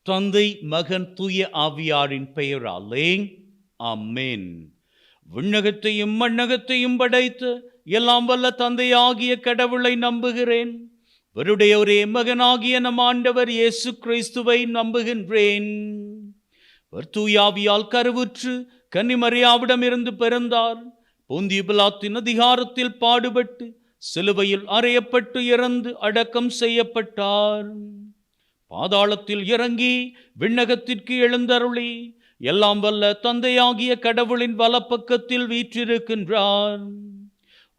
தந்தை, மகன், தூய ஆவியாரின் பெயராலே ஆமென். விண்ணகத்தையும் மண்ணகத்தையும் படைத்து எல்லாம் வல்ல தந்தையாகிய கடவுளை நம்புகிறேன். அவருடைய ஒரே மகனாகிய நம் ஆண்டவர் இயேசு கிறிஸ்துவை நம்புகின்றேன். அவர் தூயாவியால் கருவுற்று கன்னிமரியாவிடமிருந்து பிறந்தார். பொந்திய பிலாத்தின் அதிகாரத்தில் பாடுபட்டு சிலுவையில் அறையப்பட்டு இறந்து அடக்கம் செய்யப்பட்டார். பாதாளத்தில் இறங்கி விண்ணகத்திற்கு எழுந்தருளி எல்லாம் வல்ல தந்தையாகிய கடவுளின் வலப்பக்கத்தில் வீற்றிருக்கின்றார்.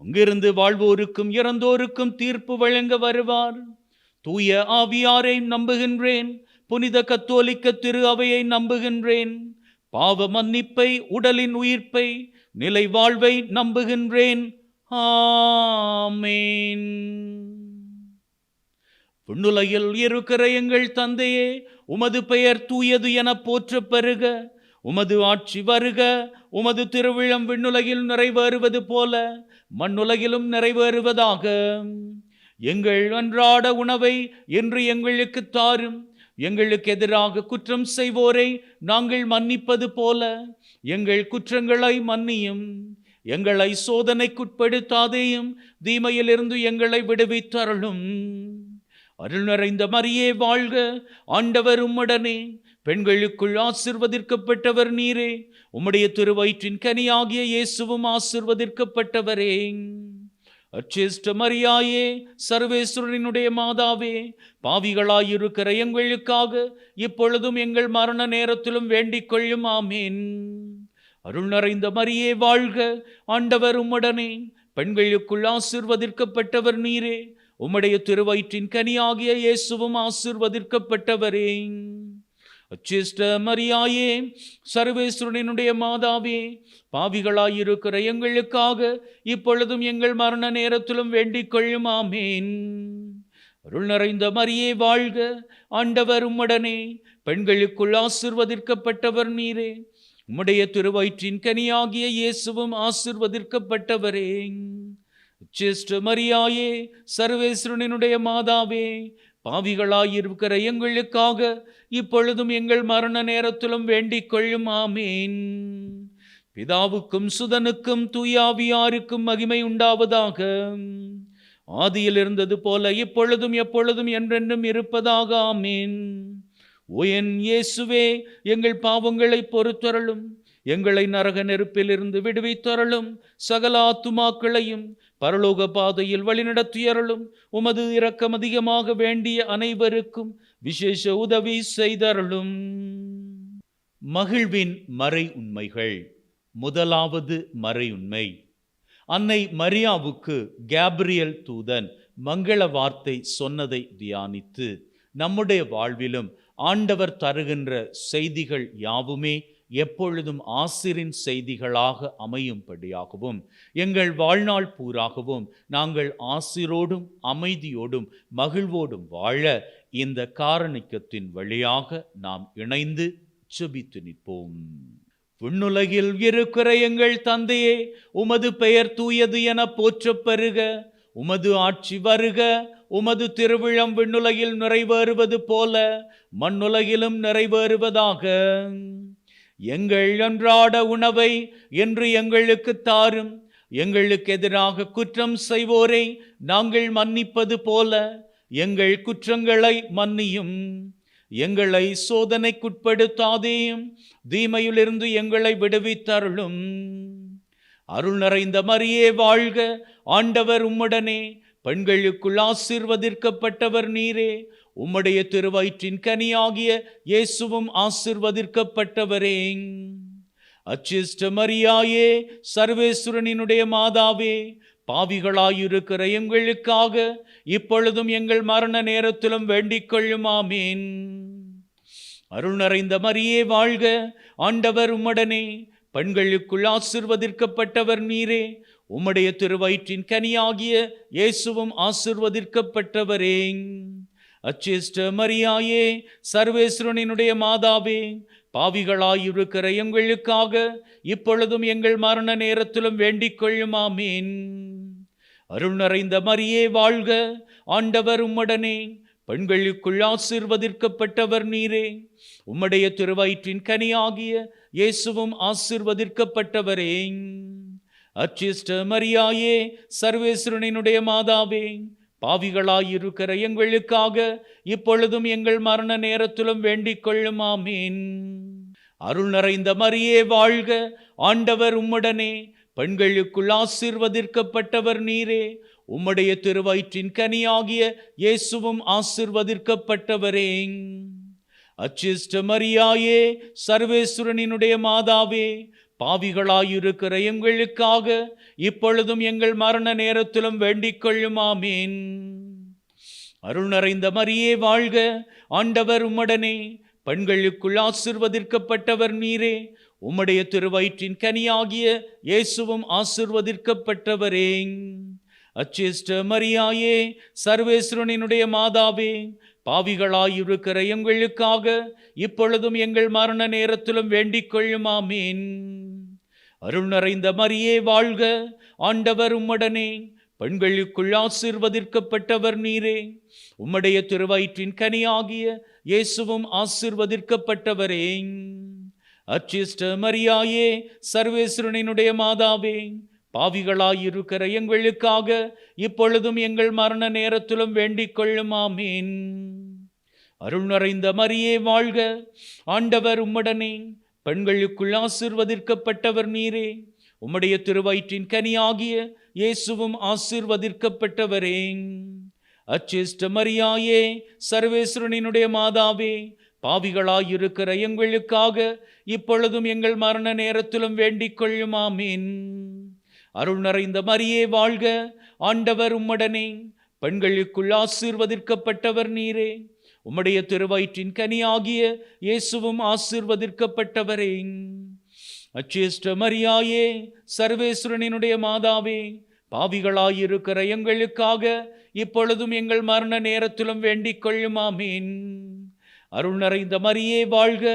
அங்கிருந்து வாழ்வோருக்கும் இறந்தோருக்கும் தீர்ப்பு வழங்க வருவார். தூய ஆவியாரை நம்புகின்றேன். புனித கத்தோலிக்க திரு அவையை நம்புகின்றேன். பாவ மன்னிப்பை, உடலின் உயிர்ப்பை, நிலை வாழ்வை நம்புகின்றேன். ஆமென். விண்ணுலகில் இருக்கிற எங்கள் தந்தையே, உமது பெயர் தூயது என போற்றப் பெறுக. உமது ஆட்சி வருக. உமது திருவிழம் விண்ணுலகில் நிறைவேறுவது போல மண்ணுலகிலும் நிறைவேறுவதாக. எங்கள் அன்றாட உணவை இன்று எங்களுக்கு தாரும். எங்களுக்கு எதிராக குற்றம் செய்வோரை நாங்கள் மன்னிப்பது போல எங்கள் குற்றங்களை மன்னியும். எங்களை சோதனைக்குட்படுத்தாதேயும், தீமையிலிருந்து எங்களை விடுவித்தருளும். அருள் நிறைந்த மரியே வாழ்க, ஆண்டவர் உம்முடனே. பெண்களுக்குள் ஆசீர்வதிக்கப்பட்டவர் நீரே. உம்முடைய திருவயிற்றின் கனியாகிய இயேசுவும் ஆசீர்வதிக்கப்பட்டவரே. அச்சிஷ்ட மரியாயே, சர்வேஸ்வரனுடைய மாதாவே, பாவிகளாயிருக்கிற எங்களுக்காக இப்பொழுதும் எங்கள் மரண நேரத்திலும் வேண்டிக் கொள்ளும். ஆமேன். அருள் நிறைந்த மரியே வாழ்க, ஆண்டவர் உம்முடனே. பெண்களுக்குள் ஆசீர்வதிக்கப்பட்டவர் நீரே. உம்முடைய திருவயிற்றின் கனியாகிய இயேசுவும் ஆசீர்வதிக்கப்பட்டவரே. அச்சிஷ்ட மரியாயே, சர்வேஸ்வரனுடைய மாதாவே, பாவிகளாயிருக்கிற எங்களுக்காக இப்பொழுதும் எங்கள் மரண நேரத்திலும் வேண்டிக் கொள்ளும். ஆமேன். அருள் நிறைந்த மரியே வாழ்க, ஆண்டவர் உம்முடனே. பெண்களுக்குள் ஆசீர்வதிக்கப்பட்டவர் நீரே. உம்முடைய திருவயிற்றின் கனியாகிய இயேசுவும் ஆசீர்வதிக்கப்பட்டவரே. அச்சிஷ்ட மரியாயே, சர்வேஸ்வரனுடைய மாதாவே, பாவிகளாயிருக்கிற எங்களுக்காக இப்பொழுதும் எங்கள் மரண நேரத்திலும் வேண்டிக் கொள்ளும். ஆமேன். பிதாவுக்கும் சுதனுக்கும் தூயாவியாருக்கும் மகிமை உண்டாவதாக. ஆதியில் இருந்தது போல இப்பொழுதும் எப்பொழுதும் என்றென்றும் இருப்பதாக. ஆமேன். ஓ என் இயேசுவே, எங்கள் பாவங்களை பொறுத்தருளும். எங்களை நரக நெருப்பிலிருந்து விடுவித்தருளும். சகல ஆத்துமாக்களையும் பரலோக பாதையில் வழிநடத்தியருளும். உமது இரக்கம் அதிகமாக வேண்டிய அனைவருக்கும் விசேஷ உதவி செய்தருளும். மகிழ்வின் மறை உண்மைகள். முதலாவது மறை உண்மை, அன்னை மரியாவுக்கு கேப்ரியல் தூதன் மங்கள வார்த்தை சொன்னதை தியானித்து நம்முடைய வாழ்விலும் ஆண்டவர் தருகின்ற செய்திகள் யாவுமே எப்பொழுதும் ஆசிரின் செய்திகளாக அமையும்படியாகவும் எங்கள் வாழ்நாள் பூராகவும் நாங்கள் ஆசிரோடும் அமைதியோடும் மகிழ்வோடும் வாழ இந்த காரணிக்கத்தின் வழியாக நாம் இணைந்து செபித்து நிற்போம். விண்ணுலகில் இருக்கிற எங்கள் தந்தையே, உமது பெயர் தூயது என போற்றப் பெறுக. உமது ஆட்சி வருக. உமது திருவிழம் விண்ணுலகில் நிறைவேறுவது போல மண்ணுலகிலும் நிறைவேறுவதாக. எங்கள் அன்றாட உணவை இன்று எங்களுக்கு தாரும். எங்களுக்கு எதிராக குற்றம் செய்வோரை நாங்கள் மன்னிப்பது போல எங்கள் குற்றங்களை மன்னியும். எங்களை சோதனைக்குட்படுத்தாதேயும், தீமையிலிருந்து எங்களை விடுவித்தருளும். அருள் நிறைந்த மரியே வாழ்க, ஆண்டவர் உம்முடனே. பெண்களுக்குள் ஆசீர்வதிக்கப்பட்டவர் நீரே. உம்முடைய திருவயிற்றின் கனியாகிய இயேசுவும் ஆசீர்வதிக்கப்பட்டவரே. அச்சிஷ்ட மரியாயே, சர்வேஸ்வரனுடைய மாதாவே, பாவிகளாயிருக்கிற எங்களுக்காக இப்பொழுதும் எங்கள் மரண நேரத்திலும் வேண்டிக் கொள்ளும். ஆமேன். அருள் நிறைந்த மரியே வாழ்க, ஆண்டவர் உம்முடனே. பெண்களுக்குள் ஆசீர்வதிக்கப்பட்டவர் நீரே. உம்முடைய திருவயிற்றின் கனியாகிய இயேசுவும் ஆசீர்வதிக்கப்பட்டவரே. அச்சிஷ்ட மரியாயே, சர்வேஸ்வரனுடைய மாதாவே, பாவிகளாயிருக்கிற எங்களுக்காக இப்பொழுதும் எங்கள் மரண நேரத்திலும் வேண்டிக் கொள்ளும். ஆமேன். அருள் நிறைந்த மரியே வாழ்க, ஆண்டவர் உம்முடனே. பெண்களுக்குள் ஆசீர்வதிக்கப்பட்டவர் நீரே. உம்முடைய திருவயிற்றின் கனியாகிய இயேசுவும் ஆசீர்வதிக்கப்பட்டவரே. அச்சிஷ்ட மரியாயே, சர்வேஸ்வரனினுடைய மாதாவே, பாவிகளாயிருக்கிற எங்களுக்காக இப்பொழுதும் எங்கள் மரண நேரத்திலும் வேண்டிக் கொள்ளும். ஆமீன். அருள் நிறைந்த மரியே வாழ்க, ஆண்டவர் உம்முடனே. பெண்களுக்குள் ஆசீர்வதிக்கப்பட்டவர் நீரே. உம்முடைய திருவயிற்றின் கனியாகிய இயேசுவும் ஆசீர்வதிக்கப்பட்டவரே. அச்சிஷ்ட மரியாயே, சர்வேஸ்வரனினுடைய மாதாவே, பாவிகளாயிருக்கிற எங்களுக்காக இப்பொழுதும் எங்கள் மரண நேரத்திலும் வேண்டிக் கொள்ளும். ஆமீன். அருள் நிறைந்த மரியே வாழ்க, ஆண்டவர் உம்முடனே. பெண்களுக்குள் ஆசீர்வதிக்கப்பட்டவர் நீரே. உம்முடைய திருவயிற்றின் கனியாகிய இயேசுவும் ஆசீர்வதிக்கப்பட்டவரே. அச்சிஷ்ட மரியாயே, சர்வேஸ்வரனினுடைய மாதாவே, பாவிகளாயிருக்கிற எங்களுக்காக இப்பொழுதும் எங்கள் மரண நேரத்திலும் வேண்டிக் கொள்ளும். ஆமீன். அருள் நிறைந்த மரியே வாழ்க, ஆண்டவர் உம்முடனே. பெண்களுக்குள் ஆசீர்வதிக்கப்பட்டவர் நீரே. உம்முடைய திருவயிற்றின் கனியாகிய இயேசுவும் ஆசீர்வதிக்கப்பட்டவரே. அச்சிஷ்ட மரியாயே, சர்வேஸ்வரனினுடைய மாதாவே, பாவிகளாயிருக்கிற எங்களுக்காக இப்பொழுதும் எங்கள் மரண நேரத்திலும் வேண்டிக் கொள்ளும். ஆமீன். அருள் நிறைந்த மரியே வாழ்க, ஆண்டவர் உம்முடனே. பெண்களுக்குள் ஆசீர்வதிக்கப்பட்டவர் நீரே. உம்முடைய திருவயிற்றின் கனியாகிய இயேசுவும் ஆசீர்வதிக்கப்பட்டவரே. அச்சிஷ்ட மரியாயே, சர்வேஸ்வரனினுடைய மாதாவே, பாவிகளாயிருக்கிற எங்களுக்காக இப்பொழுதும் எங்கள் மரண நேரத்திலும் வேண்டிக் கொள்ளும். ஆமீன். அருள் நிறைந்த மரியே வாழ்க, ஆண்டவர் உம்முடனே. பெண்களுக்குள் ஆசீர்வதிக்கப்பட்டவர் நீரே. உம்முடைய திருவயிற்றின் கனியாகிய இயேசுவும் ஆசீர்வதிக்கப்பட்டவரே. அச்சிஷ்ட மரியாயே, சர்வேஸ்வரனினுடைய மாதாவே, பாவிகளாயிருக்கிற எங்களுக்காக இப்பொழுதும் எங்கள் மரண நேரத்திலும் வேண்டிக் கொள்ளும். ஆமீன். அருள் நிறைந்த மரியே வாழ்க,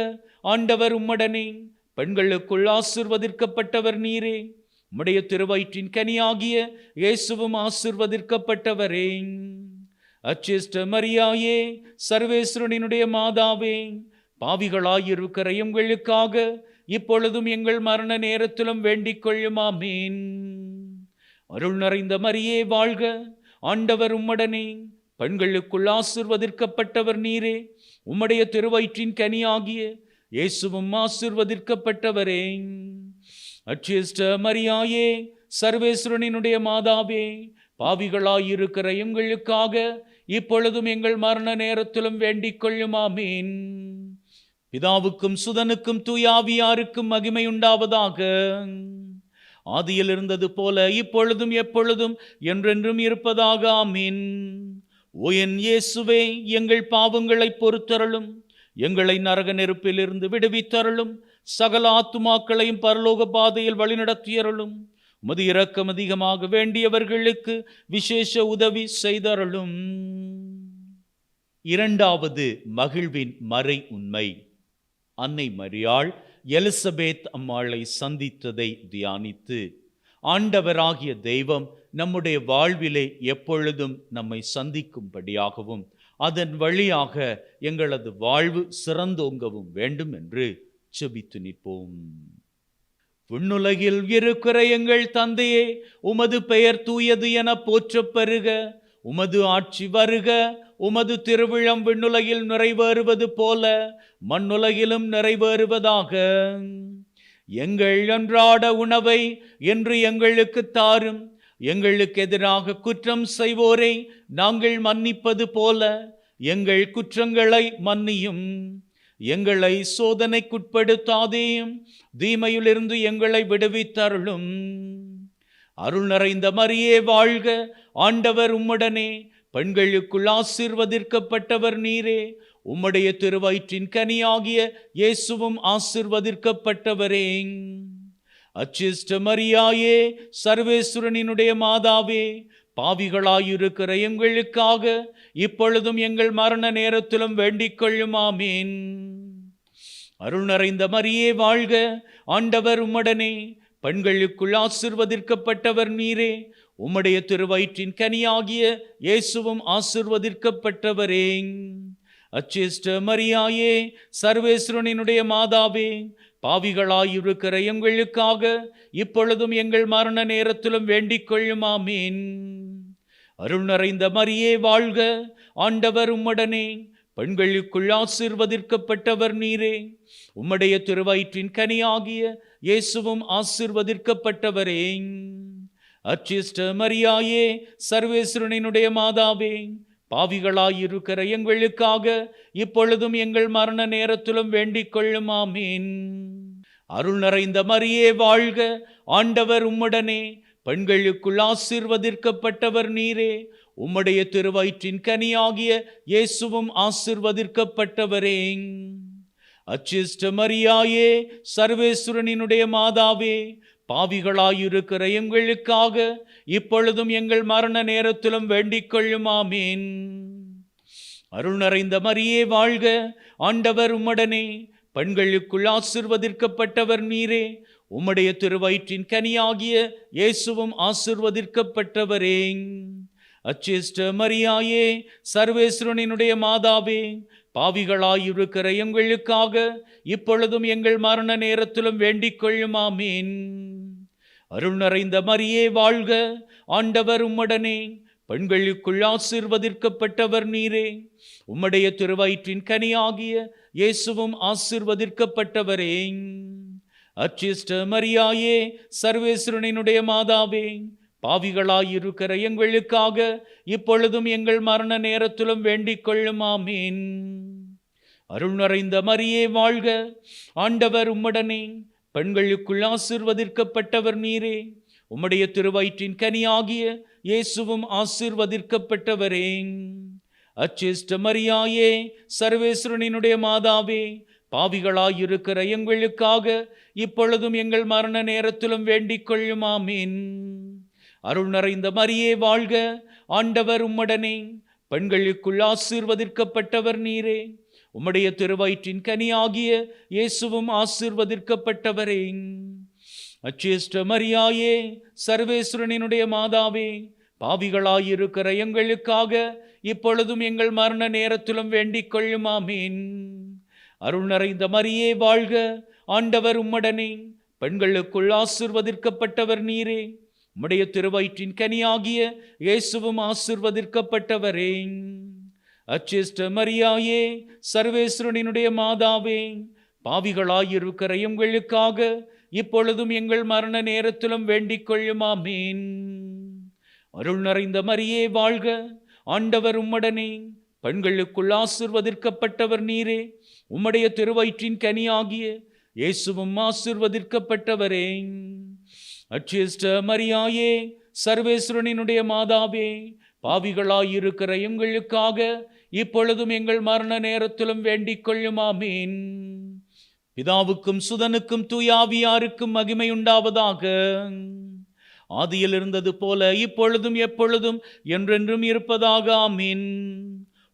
ஆண்டவர் உம்முடனே. பெண்களுக்குள் ஆசீர்வதிக்கப்பட்டவர் நீரே. உம்முடைய திருவயிற்றின் கனியாகிய இயேசுவும் ஆசீர்வதிக்கப்பட்டவரே. அச்சிஷ்ட மரியாயே, சர்வேஸ்வரனினுடைய மாதாவே, பாவிகளாயிருக்கிற எங்களுக்காக இப்பொழுதும் எங்கள் மரண நேரத்திலும் வேண்டிக் கொள்ளும். ஆமீன். அருள் நிறைந்த மரியே வாழ்க, ஆண்டவர் உம்முடனே. பெண்களுக்குள் ஆசீர்வதிக்கப்பட்டவர் நீரே. உம்முடைய திருவயிற்றின் கனியாகிய இயேசுவும் ஆசீர்வதிக்கப்பட்டவரே. அச்சிஷ்ட மரியாயே, சர்வேஸ்வரனினுடைய மாதாவே, பாவிகளாயிருக்கிற எங்களுக்காக இப்பொழுதும் எங்கள் மரண நேரத்திலும் வேண்டிக் கொள்ளும். ஆமீன். பிதாவுக்கும் சுதனுக்கும் தூயாவியாருக்கும் மகிமை உண்டாவதாக. ஆதியில் இருந்தது போல இப்பொழுதும் எப்பொழுதும் என்றென்றும் இருப்பதாக. ஆமீன். ஓ என் இயேசுவே, எங்கள் பாவங்களை பொறுத்தருளும். எங்களை நரக நெருப்பிலிருந்து விடுவித்தருளும். சகல ஆத்துமாக்களையும் பரலோக பாதையில் வழிநடத்தியருளும். உமது இரக்கம் அதிகமாக வேண்டியவர்களுக்கு விசேஷ உதவி செய்தருளும். இரண்டாவது மகிழ்வின் மறை உண்மை. அன்னை மரியாள் எலிசபெத் அம்மாளை சந்தித்ததை தியானித்து, ஆண்டவராகிய தெய்வம் நம்முடைய வாழ்விலே எப்பொழுதும் நம்மை சந்திக்கும்படியாகவும் அதன் வழியாக எங்களது வாழ்வு சிறந்தோங்கவும் வேண்டும் என்று செபித்து நிற்போம். விண்ணுலகில் இருக்கிற எங்கள் தந்தையே, உமது பெயர் தூயது என போற்றப் பெறுக. உமது ஆட்சி வருக. உமது திருவிழம் விண்ணுலகில் நிறைவேறுவது போல மண்ணுலகிலும் நிறைவேறுவதாக. எங்கள் அன்றாட உணவை என்று எங்களுக்கு தாரும். எங்களுக்கு எதிராக குற்றம் செய்வோரை நாங்கள் மன்னிப்பது போல எங்கள் குற்றங்களை மன்னியும். எங்களை சோதனைக்குட்படுத்தாதேயும், தீமையிலிருந்து எங்களை விடுவித்தருளும். அருள் நிறைந்த மரியே வாழ்க, ஆண்டவர் உம்முடனே. பெண்களுக்குள் ஆசீர்வதிக்கப்பட்டவர் நீரே. உம்முடைய திருவயிற்றின் கனியாகிய இயேசுவும் ஆசீர்வதிக்கப்பட்டவரே. அச்சிஷ்ட மரியாயே, சர்வேஸ்வரனினுடைய மாதாவே, பாவிகளாயிருக்கிற எங்களுக்காக இப்பொழுதும் எங்கள் மரண நேரத்திலும் வேண்டிக் கொள்ளும். ஆமீன். அருள் நிறைந்த மரியே வாழ்க, ஆண்டவர் உம்முடனே. பெண்களுக்குள் ஆசீர்வதிக்கப்பட்டவர் நீரே. உம்முடைய திருவயிற்றின் கனியாகிய இயேசுவும் ஆசீர்வதிக்கப்பட்டவரே. அச்சிஷ்ட மரியாயே, சர்வேஸ்வரனினுடைய மாதாவே, பாவிகளாயிருக்கிற எங்களுக்காக இப்பொழுதும் எங்கள் மரண நேரத்திலும் வேண்டிக் கொள்ளும். ஆமீன். அருள் நிறைந்த மரியே வாழ்க, ஆண்டவர் உம்முடனே, பெண்களுக்குள் ஆசீர்வதிக்கப்பட்டவர் நீரே. உம்முடைய திருவயிற்றின் கனியாகிய இயேசுவும் ஆசீர்வதிக்கப்பட்டவரே. அச்சிஷ்ட மரியாயே, சர்வேஸ்வரனினுடைய மாதாவே, பாவிகளாயிருக்கிற எங்களுக்காக இப்பொழுதும் எங்கள் மரண நேரத்திலும் வேண்டிக் கொள்ளும். ஆமீன். அருள் நிறைந்த மரியே வாழ்க, ஆண்டவர் உம்முடனே, பெண்களுக்குள் ஆசீர்வதிக்கப்பட்டவர் நீரே. உம்முடைய திருவயிற்றின் கனியாகிய இயேசுவும் ஆசீர்வதிக்கப்பட்டவரே. அச்சிஷ்ட மரியாயே, சர்வேஸ்வரனினுடைய மாதாவே, பாவிகளாயிருக்கிற எங்களுக்காக இப்பொழுதும் எங்கள் மரண நேரத்திலும் வேண்டிக் கொள்ளும். ஆமீன். அருள் நிறைந்த மரியே வாழ்க, ஆண்டவர் உம்முடனே, பெண்களுக்குள் ஆசீர்வதிக்கப்பட்டவர் நீரே. உம்முடைய திருவயிற்றின் கனியாகிய இயேசுவும் ஆசீர்வதிக்கப்பட்டவரே. அச்சிஷ்ட மரியாயே, சர்வேஸ்வரனினுடைய மாதாவே, பாவிகளாயிருக்கிற எங்களுக்காக இப்பொழுதும் எங்கள் மரண நேரத்திலும் வேண்டிக் கொள்ளும். ஆமீன். அருள் நிறைந்த மரியே வாழ்க, ஆண்டவர் உம்முடனே, பெண்களுக்குள் ஆசீர்வதிக்கப்பட்டவர் நீரே. உம்முடைய திருவயிற்றின் கனியாகிய இயேசுவும் ஆசீர்வதிக்கப்பட்டவரே. அச்சிஷ்ட மரியாயே, சர்வேஸ்வரனினுடைய மாதாவே, பாவிகளாயிருக்கிற எங்களுக்காக இப்பொழுதும் எங்கள் மரண நேரத்திலும் வேண்டிக் கொள்ளும். ஆமீன். அருள் நிறைந்த மரியே வாழ்க, ஆண்டவர் உம்முடனே, பெண்களுக்குள் ஆசீர்வதிக்கப்பட்டவர் நீரே. உம்முடைய திருவயிற்றின் கனியாகிய இயேசுவும் ஆசீர்வதிக்கப்பட்டவரே. அச்சிஷ்ட மரியாயே, சர்வேஸ்வரனினுடைய மாதாவே, பாவிகளாயிருக்கிற எங்களுக்காக இப்பொழுதும் எங்கள் மரண நேரத்திலும் வேண்டிக் கொள்ளும். ஆமீன். அருள் நிறைந்த மரியே வாழ்க, ஆண்டவர் உம்முடனே, பெண்களுக்குள் ஆசீர்வதிக்கப்பட்டவர் நீரே. உம்முடைய திருவயிற்றின் கனியாகிய இயேசுவும் ஆசீர்வதிக்கப்பட்டவரே. அச்சிஷ்ட மரியாயே, சர்வேஸ்வரனினுடைய மாதாவே, பாவிகளாயிருக்கிற எங்களுக்காக இப்பொழுதும் எங்கள் மரண நேரத்திலும் வேண்டிக் கொள்ளும். ஆமீன். அருள் நிறைந்த மரியே வாழ்க, ஆண்டவர் உம்முடனே, பெண்களுக்குள் ஆசீர்வதிக்கப்பட்டவர் நீரே. உம்முடைய திருவயிற்றின் கனியாகிய இயேசுவும் ஆசீர்வதிக்கப்பட்டவரே. அச்சிஷ்ட மரியாயே, சர்வேஸ்வரனினுடைய மாதாவே, பாவிகளாயிருக்கிற எங்களுக்காக இப்பொழுதும் எங்கள் மரண நேரத்திலும் வேண்டிக் கொள்ளும். ஆமீன். அருள் நிறைந்த மரியே வாழ்க, ஆண்டவர் உம்முடனே, பெண்களுக்குள் ஆசீர்வதிக்கப்பட்டவர் நீரே. உம்முடைய திருவயிற்றின் கனியாகிய இயேசுவும் ஆசீர்வதிக்கப்பட்டவரே. அச்சிஷ்ட மரியாயே, சர்வேஸ்வரனினுடைய மாதாவே, பாவிகளாயிருக்கிற எங்களுக்காக இப்பொழுதும் எங்கள் மரண நேரத்திலும் வேண்டிக் கொள்ளும். ஆமீன். பிதாவுக்கும் சுதனுக்கும் தூயாவியாருக்கும் மகிமை உண்டாவதாக. ஆதியில் இருந்தது போல இப்பொழுதும் எப்பொழுதும் என்றென்றும் இருப்பதாக. ஆமீன்.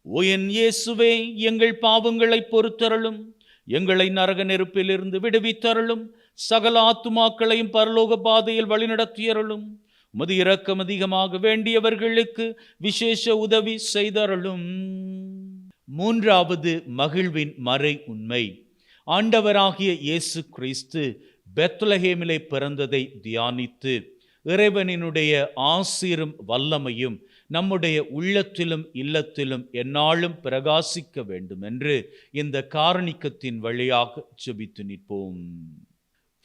ஓ என் இயேசுவே, எங்கள் பாவங்களை பொறுத்தருளும், எங்களை நரக நெருப்பிலிருந்து விடுவித்தருளும், சகல ஆத்துமாக்களையும் பரலோக பாதையில் வழிநடத்தியருளும். உமது இரக்கம் அதிகமாக வேண்டியவர்களுக்கு விசேஷ உதவி செய்தருளும். மூன்றாவது மகிழ்வின் மறை உண்மை. ஆண்டவராகிய இயேசு கிறிஸ்து பெத்லகேமிலே பிறந்ததை தியானித்து இறைவனினுடைய ஆசீரும் வல்லமையும் நம்முடைய உள்ளத்திலும் இல்லத்திலும் எந்நாளும் பிரகாசிக்க வேண்டும் என்று இந்த காரணிக்கத்தின் வழியாக ஜெபித்து நிற்போம்.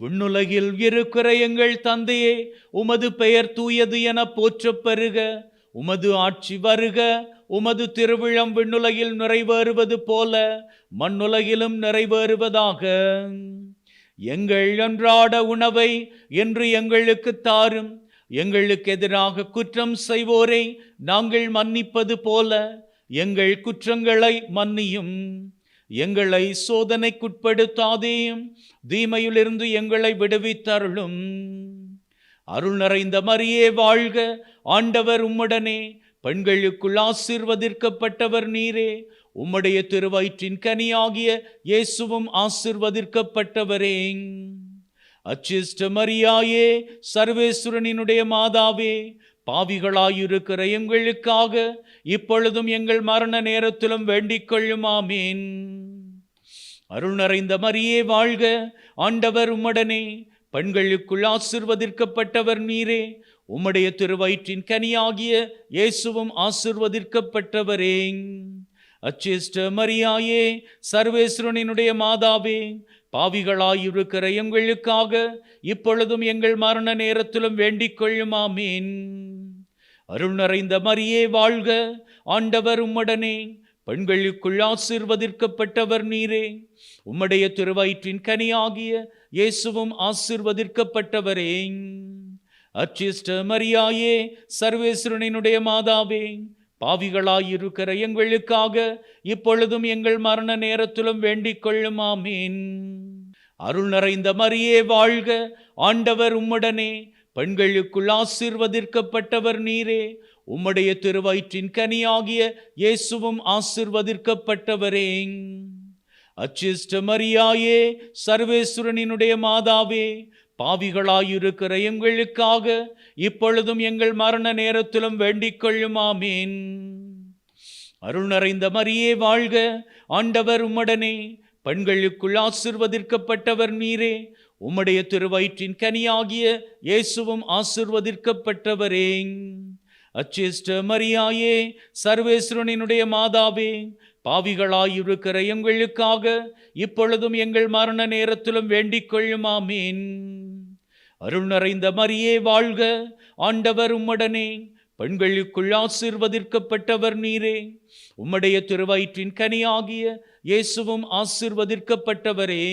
விண்ணுலகில் இருக்கிற எங்கள் தந்தையே, உமது பெயர் தூயது என போற்றப் பெறுக. உமது ஆட்சி வருக. உமது திருவிழம் விண்ணுலகில் நிறைவேறுவது போல மண்ணுலகிலும் நிறைவேறுவதாக. எங்கள் அன்றாட உணவை இன்று எங்களுக்கு தாரும். எங்களுக்கு எதிராக குற்றம் செய்வோரை நாங்கள் மன்னிப்பது போல எங்கள் குற்றங்களை மன்னியும். எங்களை சோதனைக்குட்படுத்தாதேயும், தீமையிலிருந்து எங்களை விடுவித்தருளும். அருள் நிறைந்த மரியே வாழ்க, ஆண்டவர் உம்முடனே, பெண்களுக்குள் ஆசீர்வதிக்கப்பட்டவர் நீரே. உம்முடைய திருவயிற்றின் கனியாகிய இயேசுவும் ஆசீர்வதிக்கப்பட்டவரே. அச்சிஷ்ட மரியாயே, சர்வேஸ்வரனினுடைய மாதாவே, பாவிகளாயிருக்கிற எங்களுக்காக இப்பொழுதும் எங்கள் மரண நேரத்திலும் வேண்டிக் கொள்ளும். ஆமீன். அருள் நிறைந்த மரியே வாழ்க, ஆண்டவர் உம்முடனே, பெண்களுக்குள் ஆசீர்வதிக்கப்பட்டவர் நீரே, உம்முடைய திருவயிற்றின் கனியாகிய இயேசுவும் ஆசீர்வதிக்கப்பட்டவரே. அச்சிஷ்ட மரியாயே, சர்வேஸ்வரனினுடைய மாதாவே, பாவிகளாயிருக்கிற எங்களுக்காக இப்பொழுதும் எங்கள் மரண நேரத்திலும் வேண்டிக் கொள்ளும். ஆமீன். அருள் நிறைந்த மரியே வாழ்க, ஆண்டவர் உம்முடனே, பெண்களுக்குள் ஆசீர்வதிக்கப்பட்டவர் நீரே, உம்முடைய திருவயிற்றின் கனியாகிய இயேசுவும் ஆசீர்வதிக்கப்பட்டவரே. அச்சிஷ்ட மரியாயே, சர்வேஸ்வரனினுடைய மாதாவே, பாவிகளாயிருக்கிற எங்களுக்காக இப்பொழுதும் எங்கள் மரண நேரத்திலும் வேண்டிக் கொள்ளும். ஆமீன். அருள் நிறைந்த மரியே வாழ்க, ஆண்டவர் உம்முடனே, பெண்களுக்குள் ஆசீர்வதிக்கப்பட்டவர் நீரே, உம்முடைய திருவயிற்றின் கனியாகிய இயேசுவும் ஆசீர்வதிக்கப்பட்டவரே. அச்சிஷ்ட மரியாயே, சர்வேஸ்வரனினுடைய மாதாவே, பாவிகளாயிருக்கிற எங்களுக்காக இப்பொழுதும் எங்கள் மரண நேரத்திலும் வேண்டிக் கொள்ளும். ஆமீன். அருள் நிறைந்த மரியே வாழ்க, ஆண்டவர் உம்முடனே, பெண்களுக்குள் ஆசீர்வதிக்கப்பட்டவர் நீரே, உம்முடைய திருவயிற்றின் கனியாகிய இயேசுவும் ஆசீர்வதிக்கப்பட்டவரே. அச்சிஷ்ட மரியாயே, சர்வேஸ்வரனினுடைய மாதாவே, பாவிகளாயிருக்கிற எங்களுக்காக இப்பொழுதும் எங்கள் மரண நேரத்திலும் வேண்டிக் கொள்ளும். ஆமீன். அருள் நிறைந்த மரியே வாழ்க, ஆண்டவர் உம்முடனே, பெண்களுக்குள் ஆசீர்வதிக்கப்பட்டவர் நீரே, உம்முடைய திருவயிற்றின் கனியாகிய இயேசுவும் ஆசீர்வதிக்கப்பட்டவரே.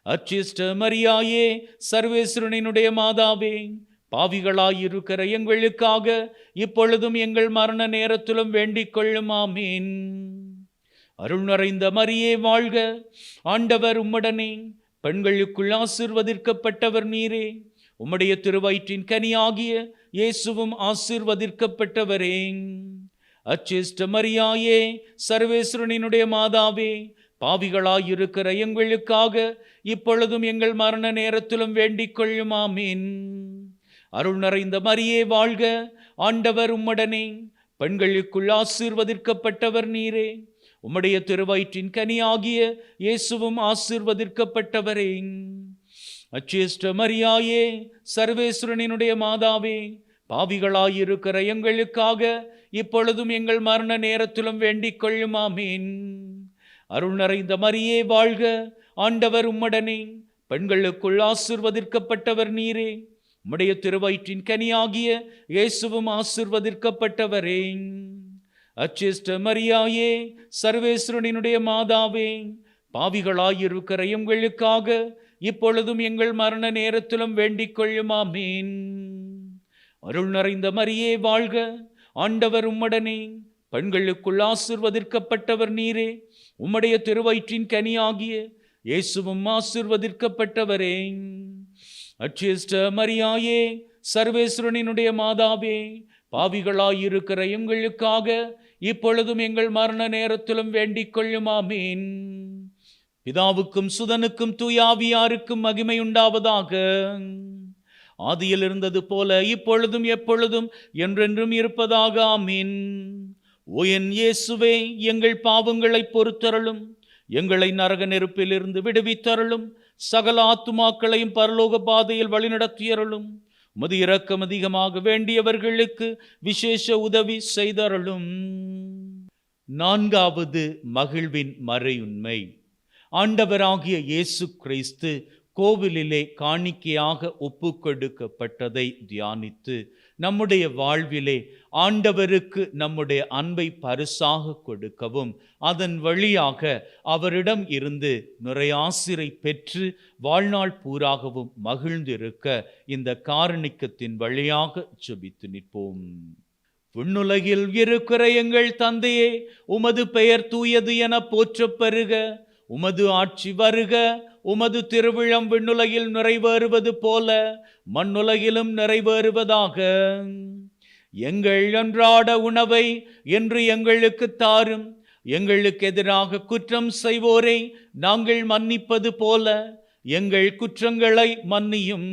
அச்சிஷ்ட மரியாயே, சர்வேஸ்வரனினுடைய மாதாவே, பாவிகளாயிருக்கிற எங்களுக்காக இப்பொழுதும் எங்கள் மரண நேரத்திலும் வேண்டிக் கொள்ளும். ஆமீன். அருள் நிறைந்த மரியே வாழ்க, ஆண்டவர் உம்முடனே, பெண்களுக்குள் ஆசீர்வதிக்கப்பட்டவர் நீரே, உம்முடைய திருவயிற்றின் கனியாகிய இயேசுவும் ஆசீர்வதிக்கப்பட்டவரே. அச்சிஷ்ட மரியாயே, சர்வேஸ்வரனினுடைய மாதாவே, பாவிகளாயிருக்கிற எங்களுக்காக இப்பொழுதும் எங்கள் மரண நேரத்திலும் வேண்டிக் கொள்ளும். ஆமீன். அருள் நிறைந்த மரியே வாழ்க, ஆண்டவர் உம்முடனே, பெண்களுக்குள் ஆசீர்வதிக்கப்பட்டவர் நீரே, உம்முடைய திருவயிற்றின் கனியாகிய இயேசுவும் ஆசீர்வதிக்கப்பட்டவரே. அச்சிஷ்ட மரியாயே, சர்வேஸ்வரனினுடைய மாதாவே, பாவிகளாயிருக்கிற எங்களுக்காக இப்பொழுதும் எங்கள் மரண நேரத்திலும் வேண்டிக் கொள்ளும். ஆமீன். அருள் நிறைந்த மரியே வாழ்க, ஆண்டவர் உம்முடனே, பெண்களுக்குள் ஆசீர்வதிக்கப்பட்டவர் நீரே, உம்முடைய திருவயிற்றின் கனியாகிய இயேசுவும் ஆசீர்வதிக்கப்பட்டவரே. அச்சிஷ்ட மரியாயே, சர்வேஸ்வரனினுடைய மாதாவே, பாவிகளாயிருக்கிற எங்களுக்காக இப்பொழுதும் எங்கள் மரண நேரத்திலும் வேண்டிக் கொள்ளும். ஆமீன். அருள் நிறைந்த மரியே வாழ்க, ஆண்டவர் உம்முடனே, பெண்களுக்குள் ஆசீர்வதிக்கப்பட்டவர் நீரே, உம்முடைய திருவயிற்றின் கனியாகிய இயேசுவும் ஆசீர்வதிக்கப்பட்டவரே. அச்சிஷ்ட மரியாயே, சர்வேஸ்வரனினுடைய மாதாவே, பாவிகளாயிருக்கிற எங்களுக்காக இப்பொழுதும் எங்கள் மரண நேரத்திலும் வேண்டிக் கொள்ளும். ஆமீன். பிதாவுக்கும் சுதனுக்கும் தூயாவியாருக்கும் மகிமை உண்டாவதாக. ஆதியில் இருந்தது போல இப்பொழுதும் எப்பொழுதும் என்றென்றும் இருப்பதாக. ஆமீன். ஓ என் இயேசுவே, எங்கள் பாவங்களை பொறுத்தருளும், எங்களை நரக நெருப்பிலிருந்து விடுவித்தருளும், சகல ஆத்துமாக்களையும் பரலோக பாதையில் வழிநடத்தியருளும். உமது இரக்கம் அதிகமாக வேண்டியவர்களுக்கு விசேஷ உதவி செய்தருளும். நான்காவது மகிழ்வின் மறையுண்மை. ஆண்டவராகிய இயேசு கிறிஸ்து கோவிலிலே காணிக்கையாக ஒப்புக்கொடுக்கப்பட்டதை தியானித்து நம்முடைய வாழ்விலே ஆண்டவருக்கு நம்முடைய அன்பை பரிசாக கொடுக்கவும், அதன் வழியாக அவரிடம் இருந்து நிறையாசிரை பெற்று வாழ்நாள் பூராகவும் மகிழ்ந்திருக்க இந்த காரணிக்கத்தின் வழியாக ஜெபித்து நிற்போம். விண்ணுலகில் இருக்கிற எங்கள் தந்தையே, உமது பெயர் தூயது என போற்றப் பெறுக. உமது ஆட்சி வருக. உமது திருவிழம் விண்ணுலகில் நிறைவேறுவது போல மண்ணுலகிலும் நிறைவேறுவதாக. எங்கள் அன்றாட உணவை என்று எங்களுக்கு தாரும். எங்களுக்கு எதிராக குற்றம் செய்வோரை நாங்கள் மன்னிப்பது போல எங்கள் குற்றங்களை மன்னியும்.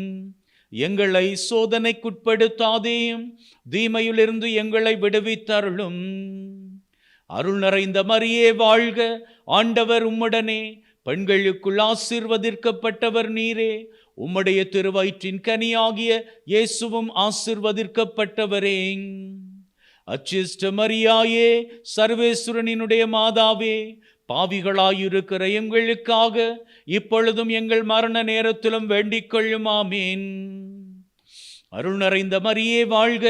எங்களை சோதனைக்குட்படுத்தாதேயும், தீமையிலிருந்து எங்களை விடுவித்தருளும். அருள் நிறைந்த மரியே வாழ்க, ஆண்டவர் உம்முடனே, பெண்களுக்குள் ஆசீர்வதிக்கப்பட்டவர் நீரே. உம்முடைய திருவயிற்றின் கனியாகிய இயேசுவும் ஆசீர்வதிக்கப்பட்டவரே. அச்சிஷ்ட மரியாயே, சர்வேஸ்வரனினுடைய மாதாவே, பாவிகளாயிருக்கிற எங்களுக்காக இப்பொழுதும் எங்கள் மரண நேரத்திலும் வேண்டிக் கொள்ளும். ஆமீன். அருள் நிறைந்த மரியே வாழ்க,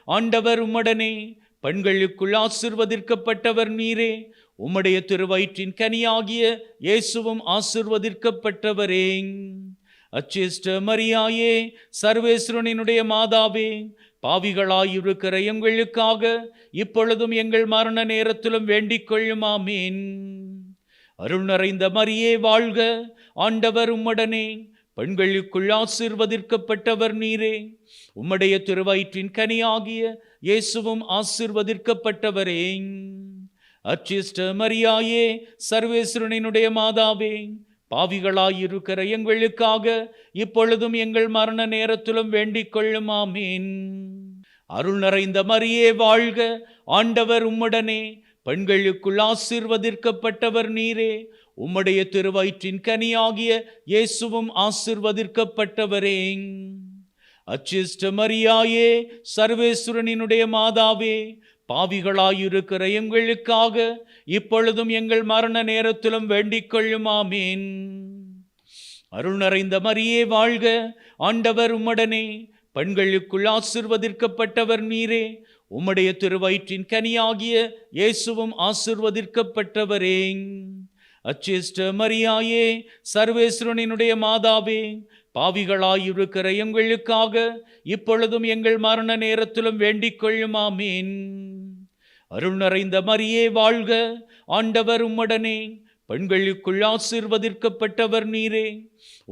ஆண்டவர் உம்முடனே, பெண்களுக்குள் ஆசீர்வதிக்கப்பட்டவர் நீரே. உம்முடைய திருவயிற்றின் கனியாகிய இயேசுவும் ஆசீர்வதிக்கப்பட்டவரே. அச்சிஷ்ட மரியாயே, சர்வேஸ்வரனினுடைய மாதாவே, பாவிகளாயிருக்கிற எங்களுக்காக இப்பொழுதும் எங்கள் மரண நேரத்திலும் வேண்டிக் கொள்ளும். ஆமீன். அருள் நிறைந்த மரியே வாழ்க, ஆண்டவர் உம்முடனே, பெண்களுக்குள் ஆசீர்வதிக்கப்பட்டவர் நீரே. உம்முடைய திருவயிற்றின் கனியாகிய இயேசுவும் ஆசீர்வதிக்கப்பட்டவரே. அச்சிஷ்ட மரியாயே, சர்வேஸ்வரனினுடைய மாதாவே, பாவிகளாயிருக்கிற எங்களுக்காக இப்பொழுதும் எங்கள் மரண நேரத்திலும் வேண்டிக் கொள்ளும். ஆமீன். அருள் நிறைந்த மரியே வாழ்க, ஆண்டவர் உம்முடனே, பெண்களுக்குள் ஆசீர்வதிக்கப்பட்டவர் நீரே. உம்முடைய திருவயிற்றின் கனியாகிய இயேசுவும் ஆசீர்வதிக்கப்பட்டவரே. அச்சிஷ்ட மரியாயே, சர்வேஸ்வரனினுடைய மாதாவே, பாவிகளாயிருக்கிற எங்களுக்காக இப்பொழுதும் எங்கள் மரண நேரத்திலும் வேண்டிக் கொள்ளும். ஆமீன். அருள் நிறைந்த மரியே வாழ்க, ஆண்டவர் உம்முடனே, பெண்களுக்குள் ஆசீர்வதிக்கப்பட்டவர் நீரே. உம்முடைய திருவயிற்றின் கனியாகிய இயேசுவும் ஆசீர்வதிக்கப்பட்டவரே. அச்சிஷ்ட மரியாயே, சர்வேஸ்வரனினுடைய மாதாவே, பாவிகளாயிருக்கிற எங்களுக்காக இப்பொழுதும் எங்கள் மரண நேரத்திலும் வேண்டிக் கொள்ளும். ஆமீன். அருள் நிறைந்த மரியே வாழ்க, ஆண்டவர் உம்முடனே, பெண்களுக்குள் ஆசீர்வதிக்கப்பட்டவர் நீரே.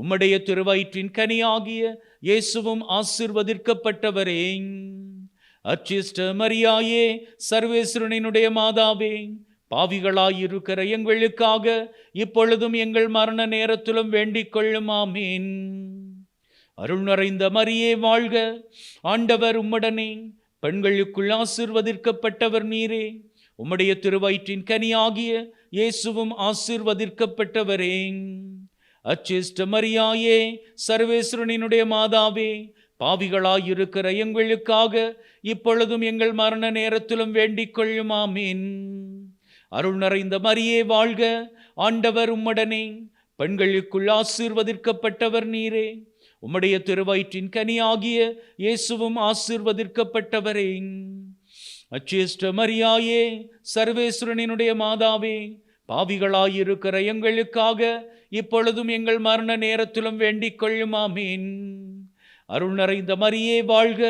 உம்முடைய திருவயிற்றின் கனியாகிய இயேசுவும் ஆசீர்வதிக்கப்பட்டவரே. அச்சிஷ்ட மரியாயே, சர்வேஸ்வரனினுடைய மாதாவே, பாவிகளாயிருக்கிற எங்களுக்காக இப்பொழுதும் எங்கள் மரண நேரத்திலும் வேண்டிக் கொள்ளும். ஆமீன். அருள் நிறைந்த மரியே வாழ்க, ஆண்டவர் உம்முடனே, பெண்களுக்குள் ஆசீர்வதிக்கப்பட்டவர் நீரே. உம்முடைய திருவயிற்றின் கனியாகிய இயேசுவும் ஆசீர்வதிக்கப்பட்டவரே. அச்சிஷ்ட மரியாயே, சர்வேஸ்வரனினுடைய மாதாவே, பாவிகளாயிருக்கிற எங்களுக்காக இப்பொழுதும் எங்கள் மரண நேரத்திலும் வேண்டிக் கொள்ளும். ஆமீன். அருள் நிறைந்த மரியே வாழ்க, ஆண்டவர் உம்முடனே, பெண்களுக்குள் ஆசீர்வதிக்கப்பட்டவர் நீரே. உம்முடைய திருவயிற்றின் கனியாகிய இயேசுவும் ஆசீர்வதிக்கப்பட்டவரே. அச்சிஷ்ட மரியாயே, சர்வேஸ்வரனினுடைய மாதாவே, பாவிகளாயிருக்கிற எங்களுக்காக இப்பொழுதும் எங்கள் மரண நேரத்திலும் வேண்டிக் கொள்ளும். ஆமீன். அருள் நிறைந்த மரியே வாழ்க,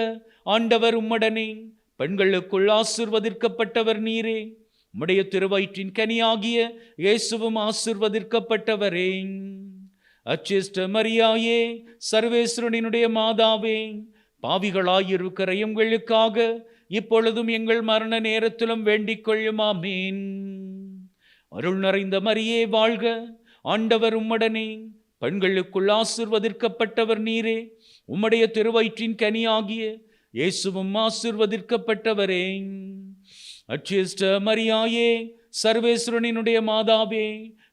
ஆண்டவர் உம்முடனே, பெண்களுக்குள் ஆசீர்வதிக்கப்பட்டவர் நீரே. உம்முடைய திருவயிற்றின் கனியாகிய இயேசுவும் ஆசீர்வதிக்கப்பட்டவரே. அச்சிஷ்ட மரியாயே, சர்வேஸ்வரனினுடைய மாதாவே, பாவிகளாயிருக்கிற எங்களுக்காக இப்பொழுதும் எங்கள் மரண நேரத்திலும் வேண்டிக் கொள்ளும். ஆமீன். அருள் நிறைந்த மரியே வாழ்க, ஆண்டவர் உம்முடனே, பெண்களுக்குள் ஆசீர்வதிக்கப்பட்டவர் நீரே. உம்முடைய திருவயிற்றின் கனியாகிய இயேசுவும் ஆசீர்வதிக்கப்பட்டவரே. அச்சிஷ்ட மரியாயே, சர்வேஸ்வரனினுடைய மாதாவே,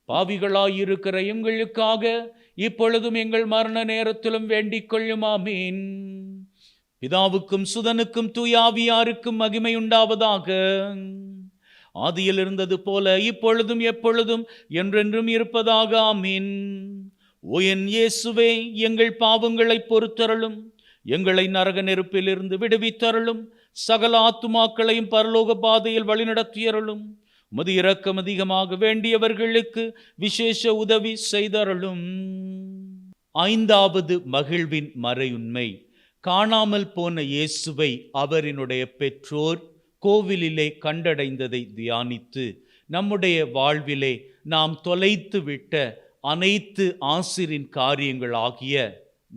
பாவிகளாயிருக்கிற எங்களுக்காக இப்பொழுதும் எங்கள் மரண நேரத்திலும் வேண்டிக் கொள்ளும். ஆமீன். பிதாவுக்கும் சுதனுக்கும் தூயாவியாருக்கும் மகிமை உண்டாவதாக. ஆதியில் இருந்தது போல இப்பொழுதும் எப்பொழுதும் என்றென்றும் இருப்பதாக. ஆமீன். ஓ என் இயேசுவே, எங்கள் பாவங்களை பொறுத்தருளும், எங்களை நரக நெருப்பிலிருந்து விடுவித்தருளும், சகல ஆத்துமாக்களையும் பரலோக பாதையில் வழிநடத்தியருளும். உமது இரக்கம் அதிகமாக வேண்டியவர்களுக்கு விசேஷ உதவி செய்தருளும். ஐந்தாவது மகிழ்வின் மறையுண்மை. காணாமல் போன இயேசுவை அவரினுடைய பெற்றோர் கோவிலிலே கண்டடைந்ததை தியானித்து நம்முடைய வாழ்விலே நாம் தொலைத்து விட்ட அனைத்து ஆசிரின் காரியங்கள் ஆகிய